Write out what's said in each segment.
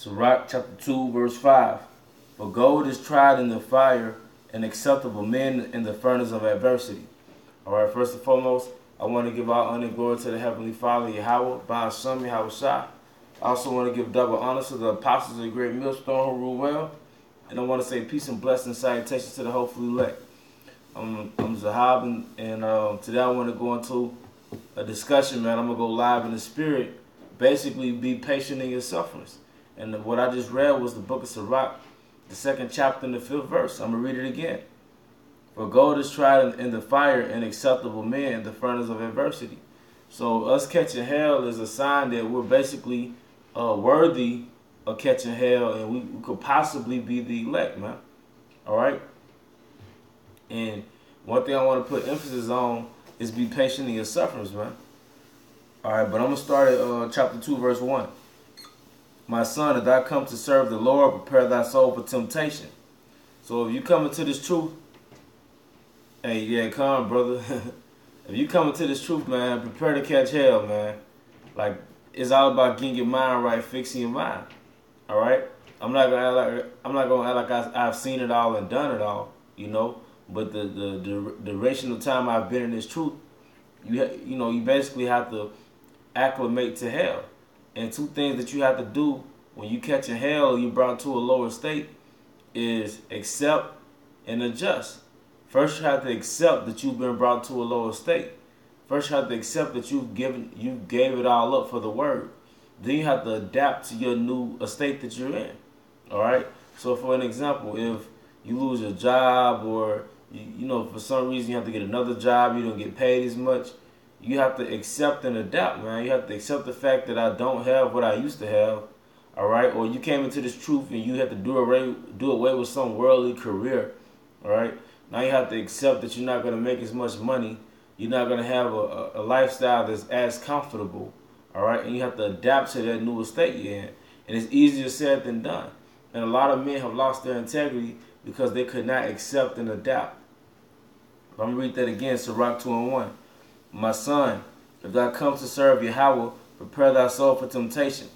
Sirach chapter 2, verse 5. For gold is tried in the fire, and acceptable men in the furnace of adversity. All right, first and foremost, I want to give all honor and glory to the Heavenly Father, Yahweh, by His Son, Yahweh Shai. I also want to give double honor to the apostles of the great millstone who rule well. And I want to say peace and blessing and salutations to the hopefully elect. I'm Zahab, and today I want to go into a discussion, man. I'm going to go live in the spirit. Basically, be patient in your sufferings. And what I just read was the book of Sirach, the 2nd chapter and the 5th verse. I'm going to read it again. For gold is tried in the fire, and acceptable men in the furnace of adversity. So us catching hell is a sign that we're basically worthy of catching hell, and we could possibly be the elect, man. All right? And one thing I want to put emphasis on is be patient in your sufferings, man. All right, but I'm going to start at chapter 2, verse 1. My son, if thou come to serve the Lord, prepare thy soul for temptation. So if you come into this truth, hey, yeah, come, brother. If you come into this truth, man, prepare to catch hell, man. Like, it's all about getting your mind right, fixing your mind. All right? I'm not gonna act like I've seen it all and done it all, you know. But the duration of time I've been in this truth, you basically have to acclimate to hell. And two things that you have to do when you catch a hell, you brought to a lower state, is accept and adjust. First, you have to accept that you've been brought to a lower state. First, you have to accept that you gave it all up for the word. Then you have to adapt to your new estate that you're in. All right. So, for an example, if you lose your job, or for some reason you have to get another job, you don't get paid as much. You have to accept and adapt, man. You have to accept the fact that I don't have what I used to have, all right? Or you came into this truth and you have to do away with some worldly career, all right? Now you have to accept that you're not going to make as much money. You're not going to have a lifestyle that's as comfortable, all right? And you have to adapt to that new state you're in. And it's easier said than done. And a lot of men have lost their integrity because they could not accept and adapt. I'm going to read that again, Sirach 2 and 1. My son, if thou come to serve Yahweh, prepare thy soul for temptation.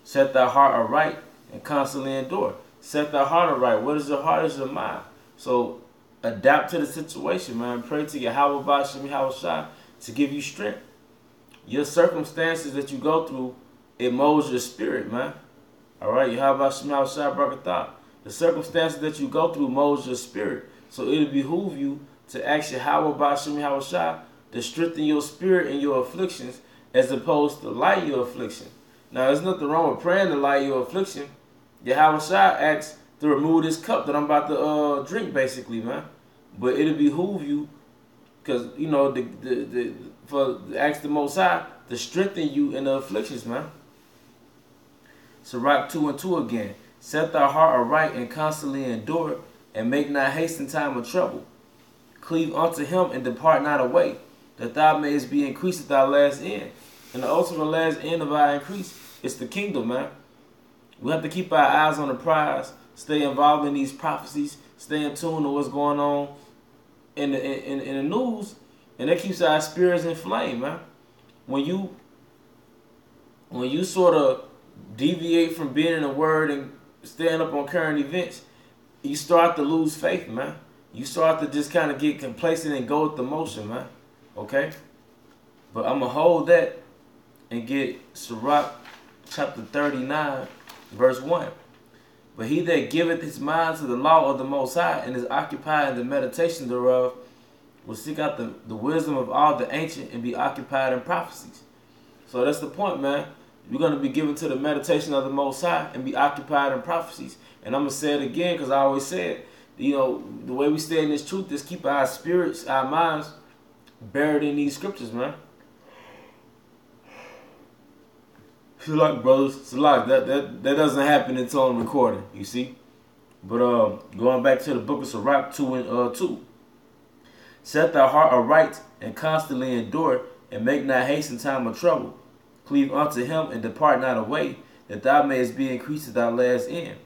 Set thy heart aright and constantly endure. Set thy heart aright. What is your heart? Is your mind. So adapt to the situation, man. Pray to Yahweh Bashim Yahweh Shai to give you strength. Your circumstances that you go through, it molds your spirit, man. All right, Yahweh Bashim Yahweh Shai Brakatah. The circumstances that you go through molds your spirit. So it'll behoove you to ask Yahweh Bashim Yahweh Shai to strengthen your spirit in your afflictions, as opposed to light your affliction. Now, there's nothing wrong with praying to light your affliction. Yahweh Shai asks to remove this cup that I'm about to drink, basically, man. But it'll behoove you, because ask the Most High to strengthen you in the afflictions, man. Sirach 2 and 2 again. Set thy heart aright and constantly endure, and make not haste in time of trouble. Cleave unto him and depart not away, that thou mayest be increased at thy last end. And the ultimate last end of our increase is the kingdom, man. We have to keep our eyes on the prize, stay involved in these prophecies, stay in tune to what's going on in the news, and that keeps our spirits inflamed, man. When you sort of deviate from being in the word and staying up on current events, you start to lose faith, man. You start to just kind of get complacent and go with the motion, man. Okay? But I'm going to hold that and get Sirach chapter 39, verse 1. But he that giveth his mind to the law of the Most High and is occupied in the meditation thereof will seek out the wisdom of all the ancient and be occupied in prophecies. So that's the point, man. You're going to be given to the meditation of the Most High and be occupied in prophecies. And I'm going to say it again, because I always say it. The way we stay in this truth is keep our spirits, our minds buried in these scriptures, man. Salak, brothers. Salak, that doesn't happen until I'm recording, you see. But going back to the book of Sirach 2 and 2. Set thy heart aright and constantly endure, and make not haste in time of trouble. Cleave unto him and depart not away, that thou mayest be increased at thy last end.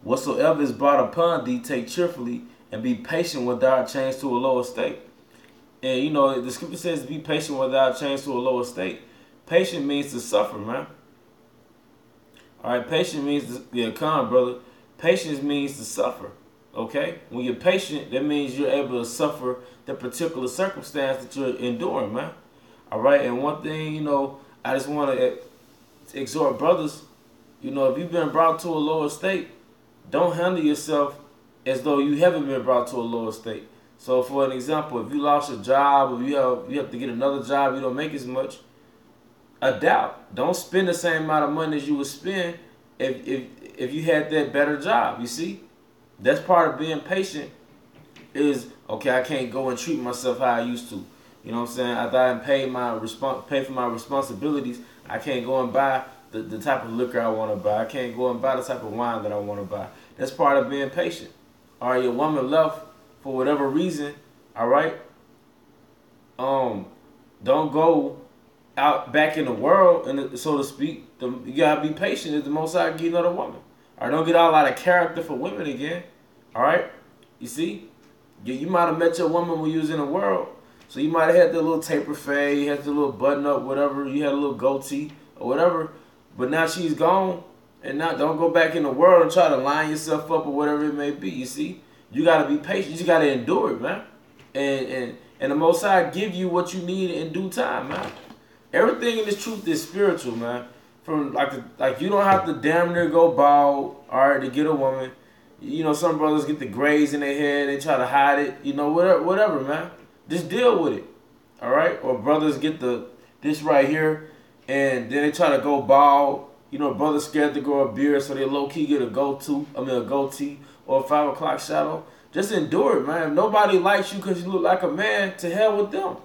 Whatsoever is brought upon thee, take cheerfully, and be patient when thou art changed to a lower state. And the scripture says to be patient when thou art changed to a lower state. Patient means to suffer, man. All right, patience means yeah, calm, brother. Patience means to suffer. Okay, when you're patient, that means you're able to suffer the particular circumstance that you're enduring, man. All right, and one thing, I just want to exhort brothers. If you've been brought to a lower state, don't handle yourself as though you haven't been brought to a lower state. So, for an example, if you lost your job or you have to get another job, you don't make as much. Adapt. Don't spend the same amount of money as you would spend if you had that better job. You see, that's part of being patient. Is okay. I can't go and treat myself how I used to. You know what I'm saying? After I pay for my responsibilities, I can't go and buy the type of liquor I want to buy. I can't go and buy the type of wine that I want to buy. That's part of being patient. All right, your woman left for whatever reason. All right. Don't go out back in the world, and so to speak. You gotta be patient if the Most High give you another woman. All right, don't get all out of character for women again. All right, you see, you might have met your woman when you was in the world, so you might have had the little taper fade, you had the little button up, whatever. You had a little goatee or whatever, but now she's gone, and now don't go back in the world and try to line yourself up or whatever it may be. You see, you gotta be patient. You just gotta endure it, man. And the Most High give you what you need in due time, man. Everything in this truth is spiritual, man. From like you don't have to damn near go bald, all right, to get a woman. Some brothers get the grays in their head, they try to hide it. Whatever, man. Just deal with it, all right. Or brothers get this right here, and then they try to go bald. Brothers scared to grow a beard, so they low key get a goatee or a 5 o'clock shadow. Just endure it, man. If nobody likes you because you look like a man, to hell with them.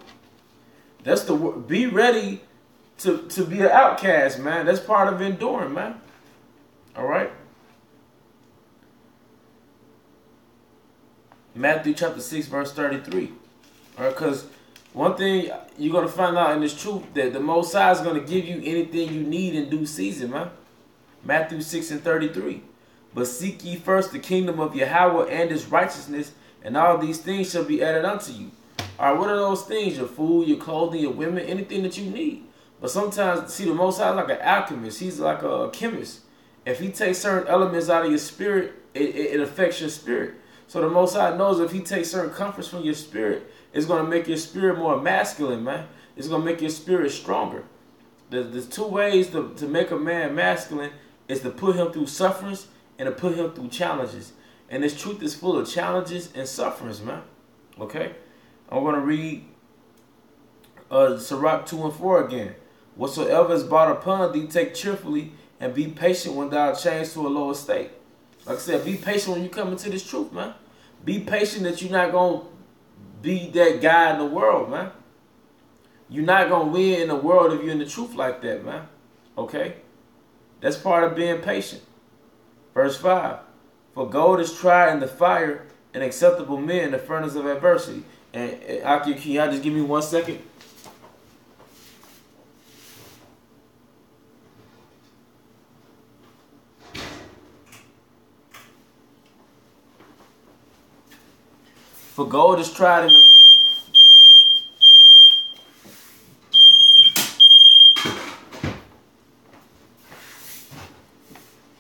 That's the word. Be ready to be an outcast, man. That's part of enduring, man. All right. Matthew chapter 6, verse 33. All right, because one thing you're going to find out in this truth, that the Most High is going to give you anything you need in due season, man. Matthew 6 and 33. But seek ye first the kingdom of Yahweh and his righteousness, and all these things shall be added unto you. All right, what are those things? Your food, your clothing, your women, anything that you need. But sometimes, see, the Most High is like an alchemist. He's like a chemist. If he takes certain elements out of your spirit, it affects your spirit. So the Most High knows if he takes certain comforts from your spirit, it's going to make your spirit more masculine, man. It's going to make your spirit stronger. There's two ways to make a man masculine is to put him through sufferings and to put him through challenges. And this truth is full of challenges and sufferings, man. Okay? I'm going to read Sirach 2 and 4 again. Whatsoever is brought upon thee, take cheerfully, and be patient when thou art changed to a lower state. Like I said, be patient when you come into this truth, man. Be patient that you're not going to be that guy in the world, man. You're not going to win in the world if you're in the truth like that, man. Okay? That's part of being patient. Verse 5. For gold is tried in the fire, and acceptable men in the furnace of adversity. And can y'all just give me 1 second? For gold is tried in the...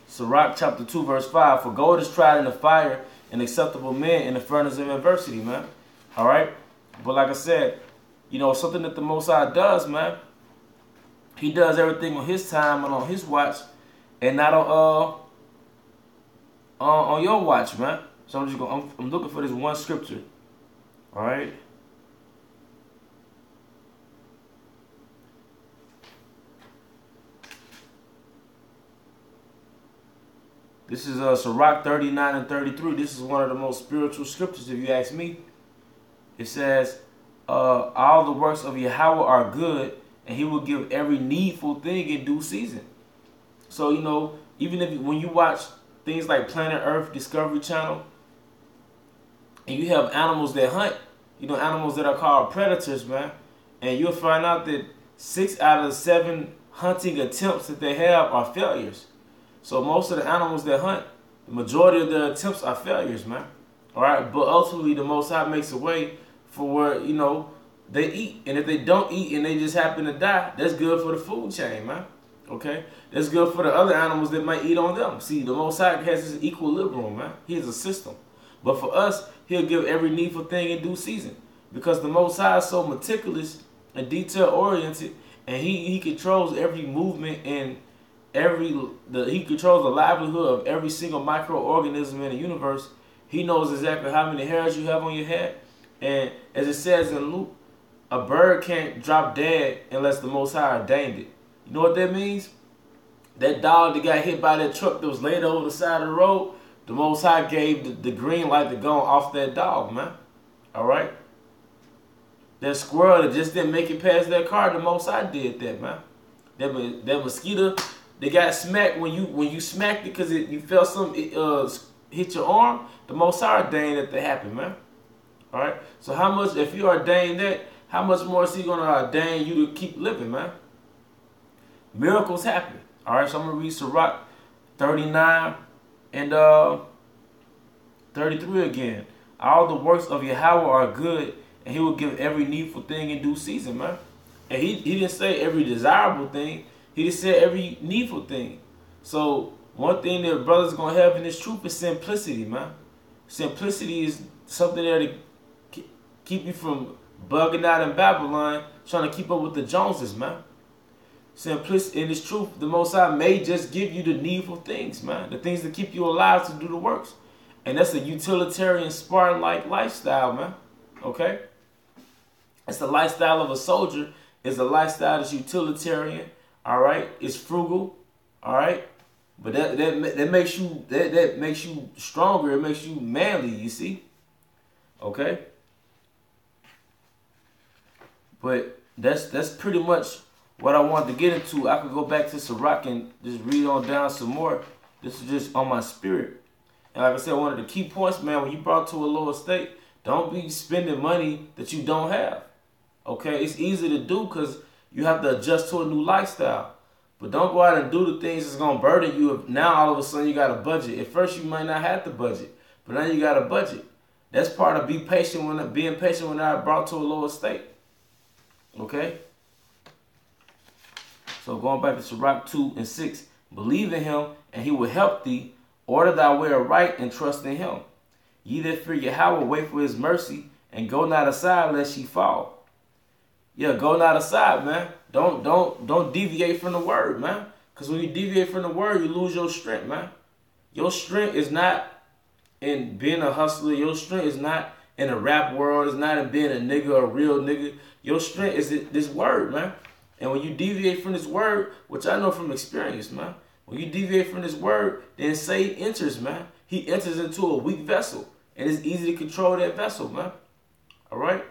Sirach chapter 2 verse 5. For gold is tried in the fire, and acceptable men in the furnace of adversity, man. All right? But like I said, something that the Most High does, man. He does everything on his time and on his watch, and not on your watch, man. So I'm looking for this one scripture. All right. This is Sirach 39 and 33. This is one of the most spiritual scriptures, if you ask me. It says, all the works of Yahweh are good, and he will give every needful thing in due season. So, even when you watch things like Planet Earth, Discovery Channel, and you have animals that hunt, animals that are called predators, man, and you'll find out that 6 out of 7 hunting attempts that they have are failures. So most of the animals that hunt, the majority of their attempts are failures, man. All right, but ultimately the Most High makes a way for where, they eat. And if they don't eat and they just happen to die, that's good for the food chain, man. Okay? That's good for the other animals that might eat on them. See, the Most High has this equilibrium, man. He is a system. But for us, he'll give every needful thing in due season. Because the Most High is so meticulous and detail-oriented, and he controls every movement and he controls the livelihood of every single microorganism in the universe. He knows exactly how many hairs you have on your head. And as it says in Luke, a bird can't drop dead unless the Most High ordained it. You know what that means? That dog that got hit by that truck that was laid over the side of the road, the Most High gave the green light to go off that dog, man. All right? That squirrel that just didn't make it past that car, the Most High did that, man. That mosquito, they got smacked when you smacked it because you felt something hit your arm. The Most High ordained that to happen, man. All right? So how much, if you ordained that, how much more is he going to ordain you to keep living, man? Miracles happen. All right, so I'm going to read Sirach 39 and 33 again. All the works of Yahweh are good, and he will give every needful thing in due season, man. And he didn't say every desirable thing. He just said every needful thing. So one thing that brothers going to have in this truth is simplicity, man. Simplicity is something there to keep you from bugging out in Babylon, trying to keep up with the Joneses, man. Simplicity in this truth, the Most High may just give you the needful things, man. The things that keep you alive to do the works. And that's a utilitarian, Spartan-like lifestyle, man. Okay? It's the lifestyle of a soldier. It's a lifestyle that's utilitarian. All right? It's frugal. All right? But that makes you stronger. It makes you manly, you see? Okay? But that's pretty much what I wanted to get into. I could go back to Sirach and just read on down some more. This is just on my spirit. And like I said, one of the key points, man, when you brought to a lower state, don't be spending money that you don't have. Okay? It's easy to do because you have to adjust to a new lifestyle. But don't go out and do the things that's going to burden you if now all of a sudden you got a budget. At first you might not have the budget, but now you got a budget. That's part of being patient when I brought to a lower state. Okay? So going back to Sirach 2 and 6, believe in him, and he will help thee. Order thy way aright, and trust in him. Ye that fear Yahweh, wait for his mercy, and go not aside lest ye fall. Yeah, go not aside, man. Don't deviate from the word, man. Because when you deviate from the word, you lose your strength, man. Your strength is not in being a hustler. Your strength is not in the rap world. It's not in being a nigga, a real nigga. Your strength is this word, man. And when you deviate from this word, which I know from experience, man, when you deviate from this word, then Satan enters, man. He enters into a weak vessel. And it's easy to control that vessel, man. All right?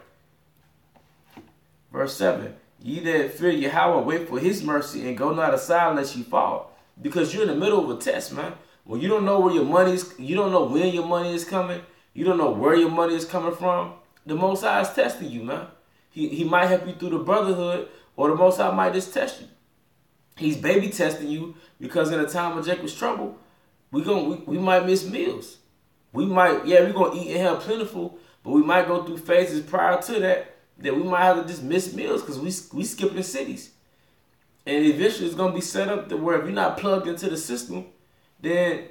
Verse 7. Ye that fear Yahweh, wait for his mercy, and go not aside lest ye fall. Because you're in the middle of a test, man. When you don't know where your money is, you don't know when your money is coming, you don't know where your money is coming from, the Most High is testing you, man. He might help you through the brotherhood, or the Most High might just test you. He's baby testing you because in a time of Jacob's trouble, we might miss meals. We're going to eat and have plentiful, but we might go through phases prior to that we might have to just miss meals because we skipping cities. And eventually it's going to be set up to where if you're not plugged into the system, then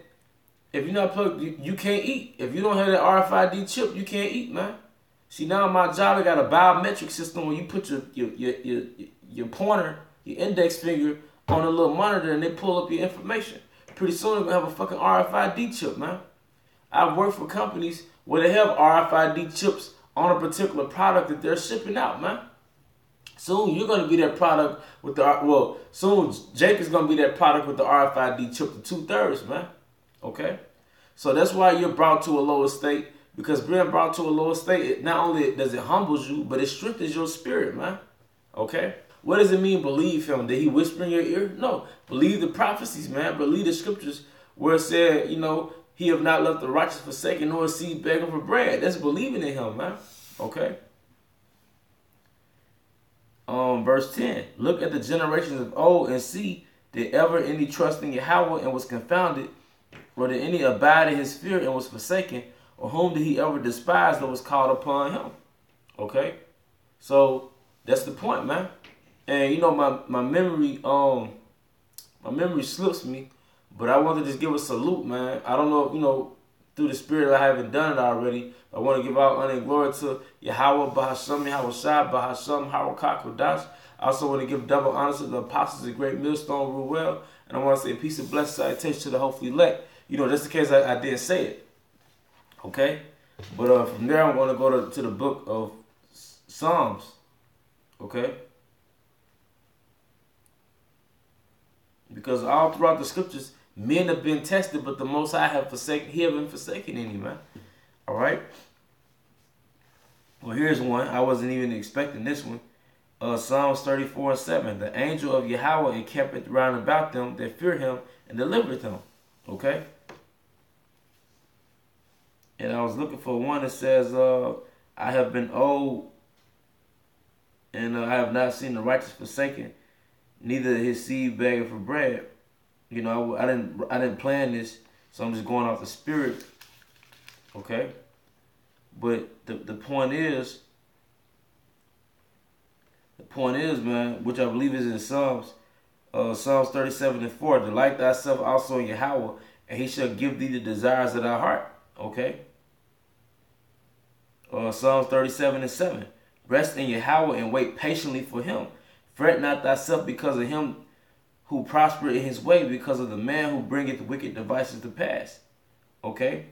if you're not plugged, you can't eat. If you don't have that RFID chip, you can't eat, man. See, now my job, I got a biometric system where you put your pointer, your index finger on a little monitor and they pull up your information. Pretty soon they're going to have a fucking RFID chip, man. I've worked for companies where they have RFID chips on a particular product that they're shipping out, man. Soon you're going to be that product with soon Jake is going to be that product with the RFID chip to 2/3, man. Okay? So that's why you're brought to a lower state, because being brought to a lower state, not only does it humbles you, but it strengthens your spirit, man. Okay? What does it mean, believe him? Did he whisper in your ear? No. Believe the prophecies, man. Believe the scriptures where it said, he have not left the righteous forsaken nor a seed begging for bread. That's believing in him, man. Okay? Verse 10. Look at the generations of old and see, did ever any trust in Yahweh and was confounded, or did any abide in his fear and was forsaken, or whom did he ever despise that was called upon him? Okay? So, that's the point, man. And, my memory My memory slips me, but I want to just give a salute, man. I don't know if, through the spirit I haven't done it already. I want to give out honor and glory to Yahweh Bahasham, Yahweh Shai, Bahasham, Harakak Kodash. I also want to give double honor to the apostles of Great Millstone Ruel. And I want to say peace and blessed salutation to the hopefully elect. Just in case I didn't say it. Okay? But from there, I'm going to go to the book of Psalms. Okay? Because all throughout the scriptures, men have been tested, but the Most High have forsaken. He haven't forsaken any, man. All right? Well, here's one. I wasn't even expecting this one. Psalms 34:7. The angel of Yahweh encampeth round about them that fear him and delivereth them. Okay? And I was looking for one that says, I have been old, and I have not seen the righteous forsaken, neither his seed begging for bread. I didn't plan this, so I'm just going off the spirit. Okay? But the point is, man, which I believe is in Psalms 37:4. Delight thyself also in Yahweh, and he shall give thee the desires of thy heart. Okay? Psalms 37:7. Rest in Yahweh and wait patiently for him. Fret not thyself because of him who prosper in his way, because of the man who bringeth wicked devices to pass. Okay?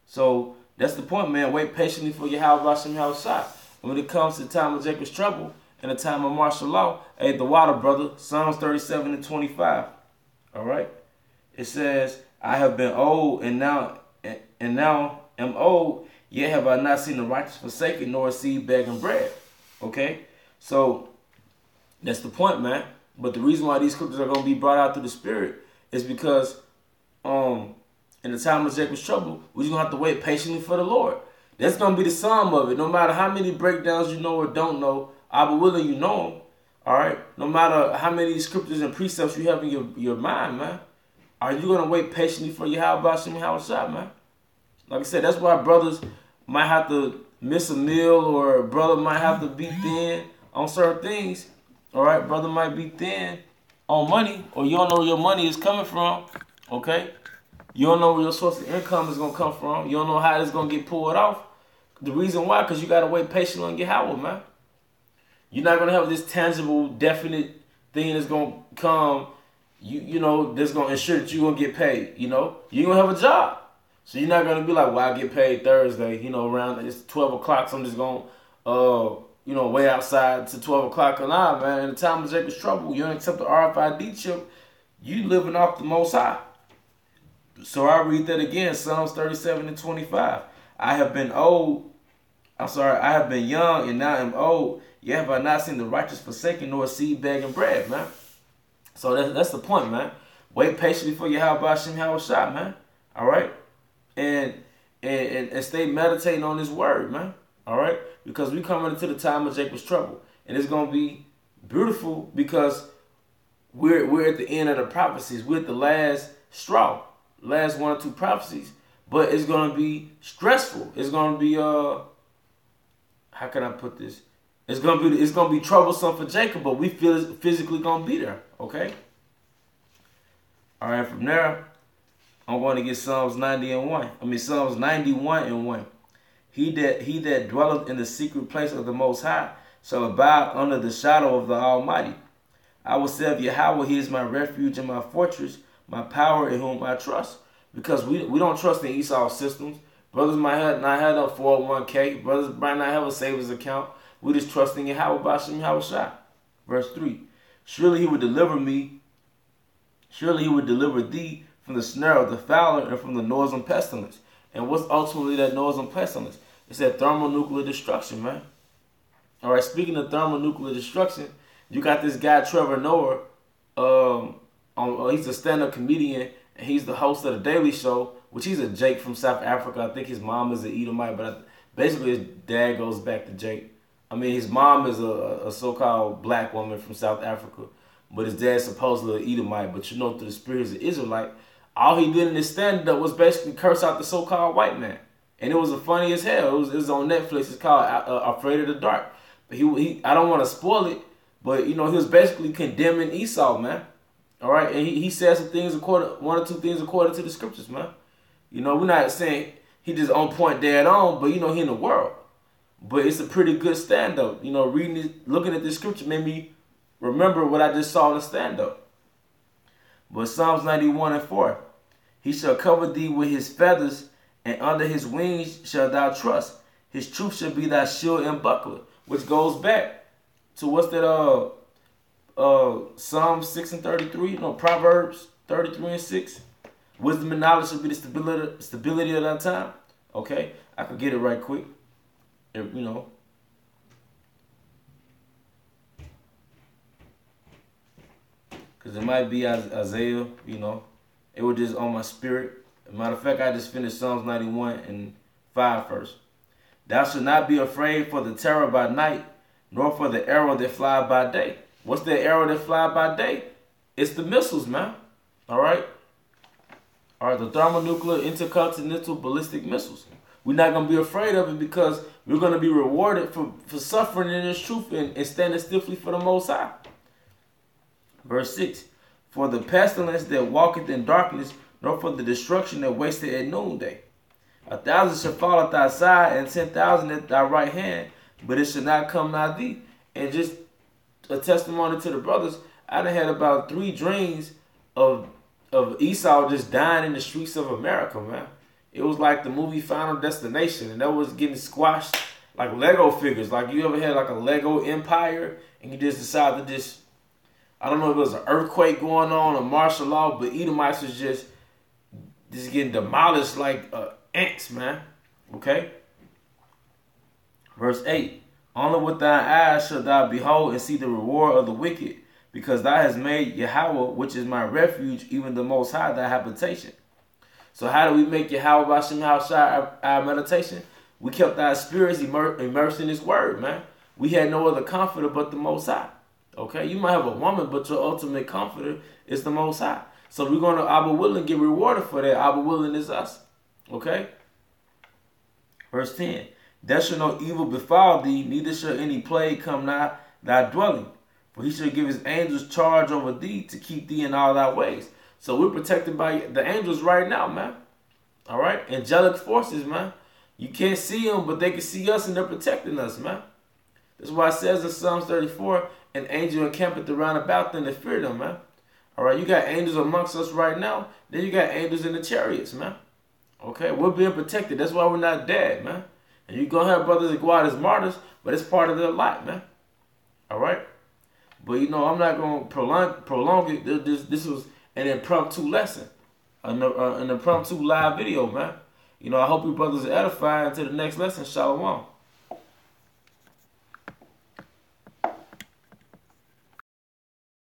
So that's the point, man. Wait patiently for Yahweh Bashem Yahushua. When it comes to the time of Jacob's trouble and the time of martial law, hey, the water, brother, Psalms 37:25. All right? It says, I have been old and now am old, yet have I not seen the righteous forsaken, nor a seed begging bread. Okay? So that's the point, man. But the reason why these scriptures are going to be brought out through the spirit is because in the time of Jacob's trouble, we're just going to have to wait patiently for the Lord. That's going to be the sum of it. No matter how many breakdowns you know or don't know, I'll be willing you know them. All right? No matter how many scriptures and precepts you have in your mind, man, are you going to wait patiently for Yahweh Bashem Yahushua, man? Like I said, that's why brothers might have to miss a meal, or a brother might have to be thin on certain things. All right, brother might be thin on money, or you don't know where your money is coming from. Okay, you don't know where your source of income is gonna come from. You don't know how it's gonna get pulled off. The reason why, because you gotta wait patiently on Yahweh, man. You're not gonna have this tangible, definite thing that's gonna come. That's gonna ensure that you're gonna get paid. You're gonna have a job. So you're not going to be like, well, I get paid Thursday, around it's 12 o'clock, so I'm just going to, wait outside to 12 o'clock. Nah, man, in the time of Jacob's trouble, you don't accept the RFID chip, you living off the Most High. So I read that again, Psalms 37:25. I have been young and now am old, yet have I not seen the righteous forsaken, nor a seed begging bread, man. So that's the point, man. Wait patiently for Yahweh Bashem Yahushua, man. All right? And stay meditating on this word, man. All right? Because we coming into the time of Jacob's trouble. And it's going to be beautiful because we're at the end of the prophecies. We're at the last straw. Last one or two prophecies. But it's going to be stressful. It's going to be, how can I put this? It's going to be troublesome for Jacob, but we feel it's physically going to be there. Okay? All right, from there, I'm going to get Psalms 91:1. He that dwelleth in the secret place of the Most High shall abide under the shadow of the Almighty. I will say of Yahweh, he is my refuge and my fortress, my power in whom I trust. Because we don't trust in Esau systems. Brothers might not have a 401k. Brothers might not have a savings account. We just trust in Yahweh Bashem Yahushua. Verse 3. Surely he would deliver thee from the snare of the fowler and from the noisome pestilence. And what's ultimately that noisome pestilence? It's that thermonuclear destruction, man. All right, speaking of thermonuclear destruction, you got this guy, Trevor Noah. He's a stand-up comedian, and he's the host of The Daily Show, which he's a Jake from South Africa. I think his mom is an Edomite, but basically his dad goes back to Jake. I mean, his mom is a so-called black woman from South Africa, but his dad's supposedly an Edomite. But through the spirit he's an Israelite. All he did in his stand-up was basically curse out the so-called white man. And it was funny as hell. It was on Netflix. It's called Afraid of the Dark. But I don't want to spoil it, but, he was basically condemning Esau, man. All right, and he said some things one or two things according to the scriptures, man. You know, we're not saying he just on point dead on, but you know, he in the world. But it's a pretty good stand-up. You know, reading it, looking at this scripture made me remember what I just saw in the stand-up. But Psalms 91:4, he shall cover thee with his feathers, and under his wings shalt thou trust. His truth shall be thy shield and buckler, which goes back to what's that? Psalm 6:33. No, Proverbs 33:6. Wisdom and knowledge shall be the stability of that time. Okay, I could get it right quick. You know. Because it might be Isaiah, you know. It was just on my spirit. Matter of fact, I just finished Psalms 91:5 first. Thou shalt not be afraid for the terror by night, nor for the arrow that fly by day. What's the arrow that fly by day? It's the missiles, man. All right? All right, the thermonuclear intercontinental ballistic missiles. We're not going to be afraid of it because we're going to be rewarded for suffering in this truth and standing stiffly for the Most High. Verse 6, for the pestilence that walketh in darkness, nor for the destruction that wasteth at noonday. 1,000 shall fall at thy side, and 10,000 at thy right hand, but it shall not come nigh thee. And just a testimony to the brothers, I done had about 3 dreams of Esau just dying in the streets of America, man. It was like the movie Final Destination, and that was getting squashed like Lego figures. Like you ever had like a Lego empire, and you just decide to just, I don't know if it was an earthquake going on or martial law, but Edomites was just getting demolished like ants, man. Okay? Verse 8, only with thine eyes shalt thou behold and see the reward of the wicked, because thou hast made Yahweh, which is my refuge, even the Most High, thy habitation. So how do we make Yahweh Bashem Hashai our meditation? We kept our spirits immersed in his word, man. We had no other comforter but the Most High. Okay, you might have a woman, but your ultimate comforter is the Most High. So we're going to, Abba willing, get rewarded for that. Abba willing is us. Okay? Verse 10, there shall no evil befall thee, neither shall any plague come nigh thy dwelling. For he shall give his angels charge over thee to keep thee in all thy ways. So we're protected by the angels right now, man. All right? Angelic forces, man. You can't see them, but they can see us and they're protecting us, man. That's why it says in Psalms 34, an angel encampeth around about them to fear them, man. All right, you got angels amongst us right now. Then you got angels in the chariots, man. Okay, we're being protected. That's why we're not dead, man. And you're going to have brothers that go out as martyrs, but it's part of their life, man. All right? But, you know, I'm not going to prolong it. This was an impromptu lesson, an impromptu live video, man. You know, I hope you brothers are edified. Until the next lesson, shalom.